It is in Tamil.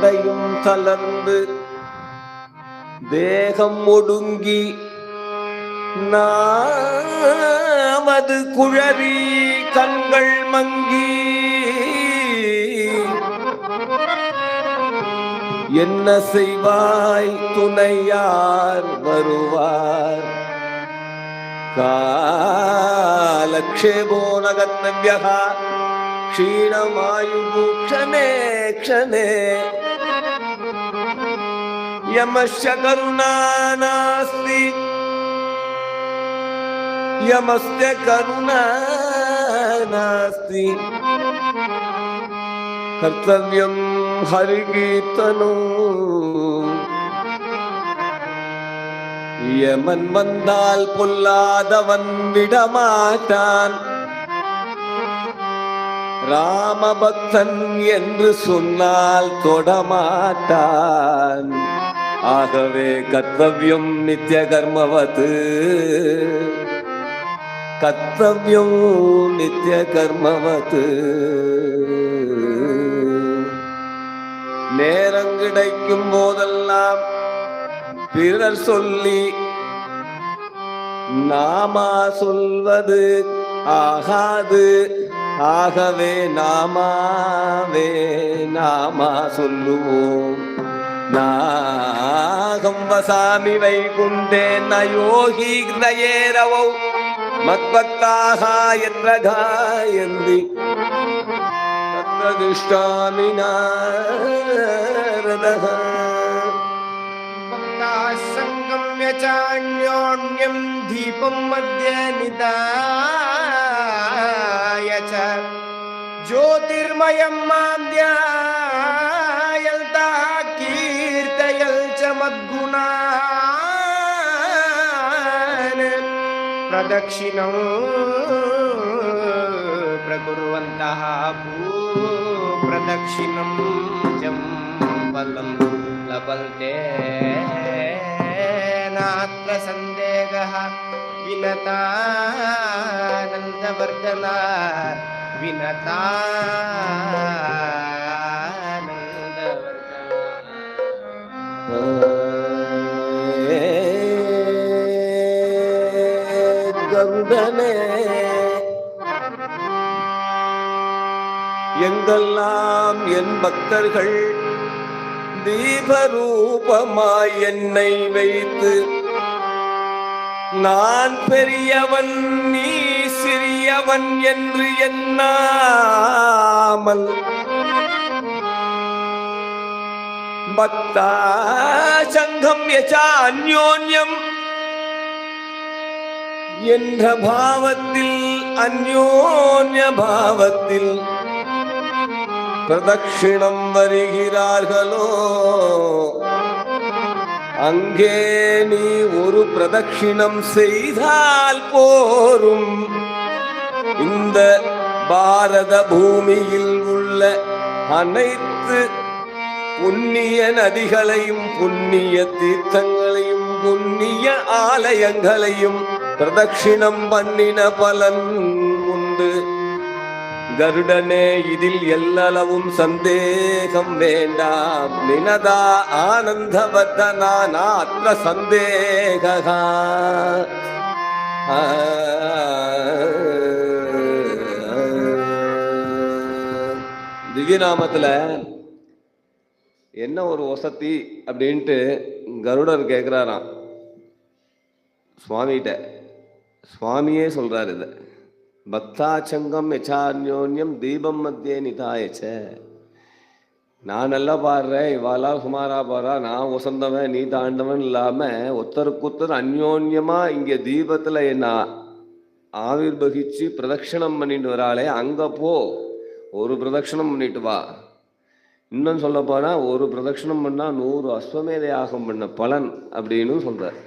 சதையும் தளர்ந்து தேகம் ஒடுங்கி நாமது குழறி கண்கள் மங்கி என்ன செய்வாய் துணையார் வருவார் காலக்ஷேபோ நகர்த்தவ்யः க்ஷீணமாயு க்ஷணே க்ஷணே யமஸ்ய கருணா நாஸ்தி யமஸ்ய கருணா நாஸ்தி கர்த்தவ்யம் ஹரிகீர்த்தனம் யமன் வந்தால் பொல்லாதவன் விடமாட்டான் ராமபக்தன் என்று சொன்னால் தொடமாட்டான் ஆகவே கர்த்தவ்யம் நித்திய கர்மவது கர்த்தவ்யம் நித்திய கர்மவது நேரம் கிடைக்கும் போதெல்லாம் பிறர் சொல்லி நாமா சொல்வது ஆகாது ஆகவே நாமா சொல்லுவோம் நாகம் வசாமி வைகுண்டே நயோகி ஹ்ரயேரவௌ மத்பக்தாக என்ற காயந்தி தத்ரதிஷ்டாமி நாரதः சங்கம்ய சான்யோன்யம் தீபம் மத்ய நிதாய ச ஜோதிர்மயம் மாத்யாயல் தா கீர்த்தயல் ச மத்குணான் பிரதக்ஷிணம் பிரகுர்வந்தः பிரதக்ஷிணம் ஜம் பலம் லபல்தே नात्र संदेहः विनतानन्दवर्धना கருடனே எங்கெல்லாம் என் பக்தர்கள் தீபரூபமாய் என்னை வைத்து நான் பெரியவன் நீ சிறியவன் என்று எண்ணாமல் பக்தா சங்கம் யசா அந்யோன்யம் என்ற பாவத்தில் அந்யோன்ய பாவத்தில் பிரதக்ஷிணம் வருகிறார்களோ அங்கே நீ ஒரு பிரதக்ஷிணம் செய்தால் போரும் இந்த பாரத பூமியில் உள்ள அனைத்து புண்ணிய நதிகளையும் புண்ணிய தீர்த்தங்களையும் புண்ணிய ஆலயங்களையும் பிரதக்ஷிணம் பண்ணின பலன் உண்டு. கருடனே இதில் எல்லளவும் சந்தேகம் வேண்டாம். நினதா ஆனந்தவர்தனா நாத்ர சந்தேகா. திவ்யநாமத்துல என்ன ஒரு வசதி அப்படின்ட்டு கருடர் கேட்குறாராம் சுவாமிகிட்ட. சுவாமியே சொல்றாரு இதை, பக்தாச்சங்கம் யசான்யோன்யம் தீபம் மத்தியே நிதாயச்ச. நான் நல்லா பாடுறேன், இவாளா சுமாரா பாடுறா, நான் உசந்தவன் நீ தாண்டவன் இல்லாமல் ஒருத்தருக்குத்தர் அந்யோன்யமா இங்கே தீபத்தில் என்ன ஆவிர்வகிச்சு பிரதட்சணம் பண்ணிட்டு வராளே, அங்கே போ ஒரு பிரதட்சணம் பண்ணிட்டு வா. இன்னும் சொல்ல போனால் ஒரு பிரதட்சணம் பண்ணால் 100 அஸ்வமேத யாகம் பண்ண பலன் அப்படின்னு சொல்கிறார்.